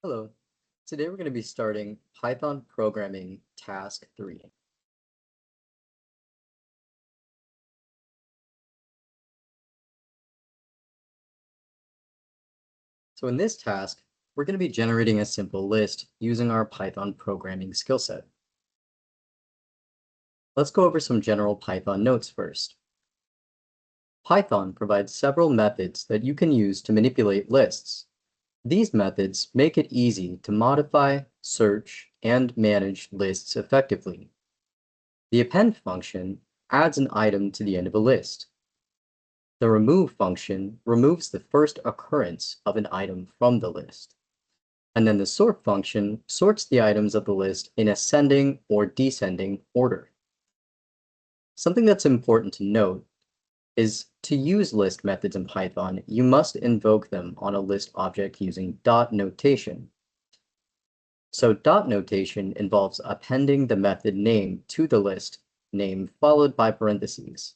Hello. Today we're going to be starting Python programming task 3. So in this task, we're going to be generating a simple list using our Python programming skill set. Let's go over some general Python notes first. Python provides several methods that you can use to manipulate lists. These methods make it easy to modify, search, and manage lists effectively. The append function adds an item to the end of a list. The remove function removes the first occurrence of an item from the list. And then the sort function sorts the items of the list in ascending or descending order. Something that's important to note is to use list methods in Python, you must invoke them on a list object using dot notation. So dot notation involves appending the method name to the list name followed by parentheses.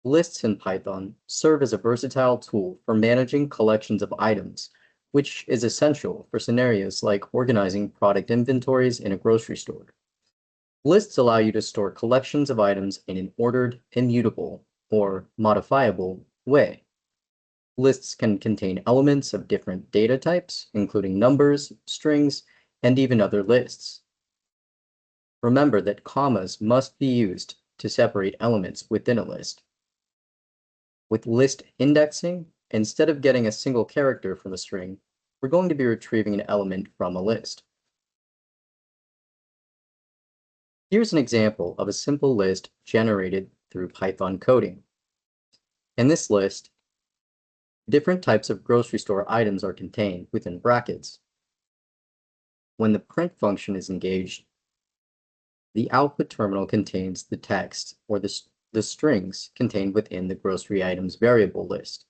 Lists in Python serve as a versatile tool for managing collections of items, which is essential for scenarios like organizing product inventories in a grocery store. Lists allow you to store collections of items in an ordered, immutable, or modifiable way. Lists can contain elements of different data types, including numbers, strings, and even other lists. Remember that commas must be used to separate elements within a list. With list indexing, instead of getting a single character from a string, we're going to be retrieving an element from a list. Here's an example of a simple list generated through Python coding. In this list, different types of grocery store items are contained within brackets. When the print function is engaged, the output terminal contains the text or the strings contained within the grocery items variable list.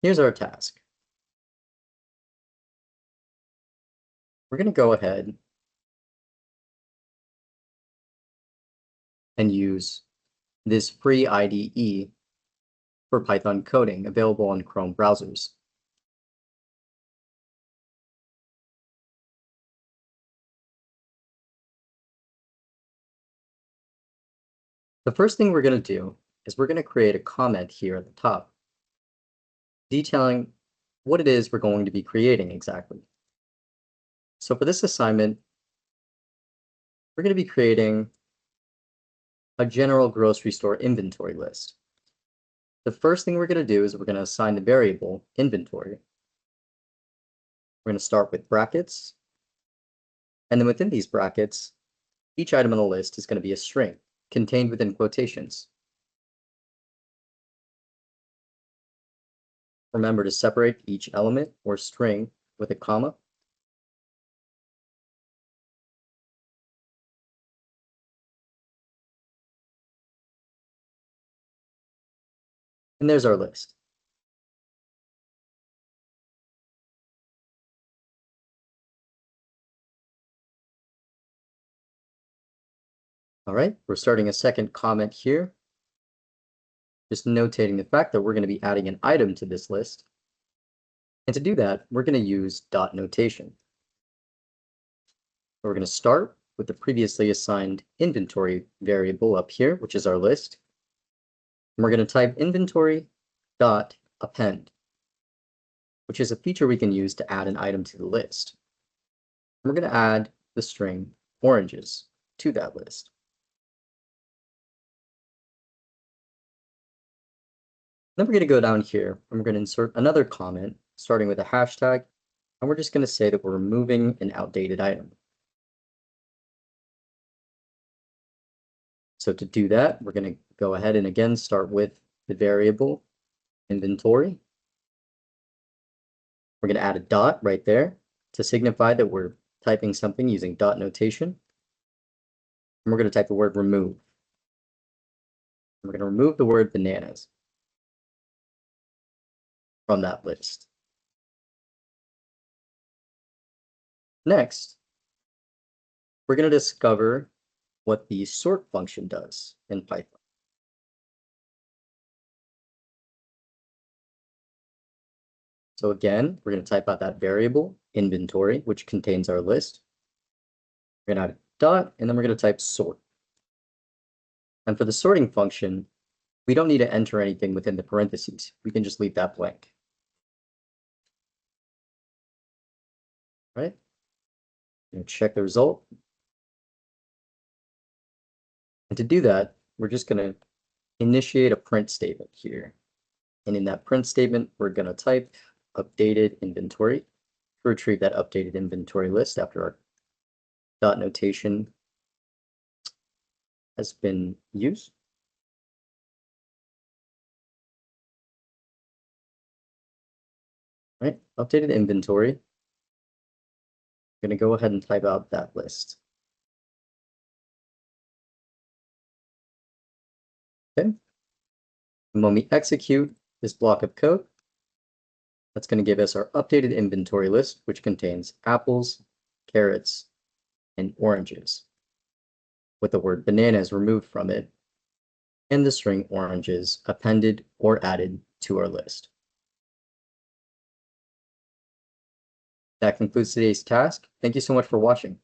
Here's our task. We're going to go ahead and use this free IDE for Python coding available on Chrome browsers. The first thing we're going to do is we're going to create a comment here at the top detailing what it is we're going to be creating exactly. So for this assignment, we're going to be creating a general grocery store inventory list. The first thing we're going to do is we're going to assign the variable inventory. We're going to start with brackets, and then within these brackets, each item on the list is going to be a string contained within quotations. Remember to separate each element or string with a comma. And there's our list. All right, we're starting a second comment here. Just notating the fact that we're going to be adding an item to this list. And to do that, we're going to use dot notation. We're going to start with the previously assigned inventory variable up here, which is our list. And we're going to type inventory dot append, which is a feature we can use to add an item to the list. And we're going to add the string oranges to that list. Then we're going to go down here and we're going to insert another comment starting with a hashtag, and we're just going to say that we're removing an outdated item. So to do that, we're going to go ahead and again start with the variable inventory. We're going to add a dot right there to signify that we're typing something using dot notation. And we're going to type the word remove. We're going to remove the word bananas from that list. Next, we're going to discover what the sort function does in Python. So again, we're going to type out that variable inventory, which contains our list. We're going to add a dot, and then we're going to type sort. And for the sorting function, we don't need to enter anything within the parentheses. We can just leave that blank. Right? Check the result. And to do that, we're just going to initiate a print statement here. And in that print statement, we're going to type updated inventory to retrieve that updated inventory list after our dot notation has been used. Right, updated inventory. I'm going to go ahead and type out that list. Okay. And when we execute this block of code, that's going to give us our updated inventory list, which contains apples, carrots, and oranges, with the word bananas removed from it, and the string oranges appended or added to our list. That concludes today's task. Thank you so much for watching.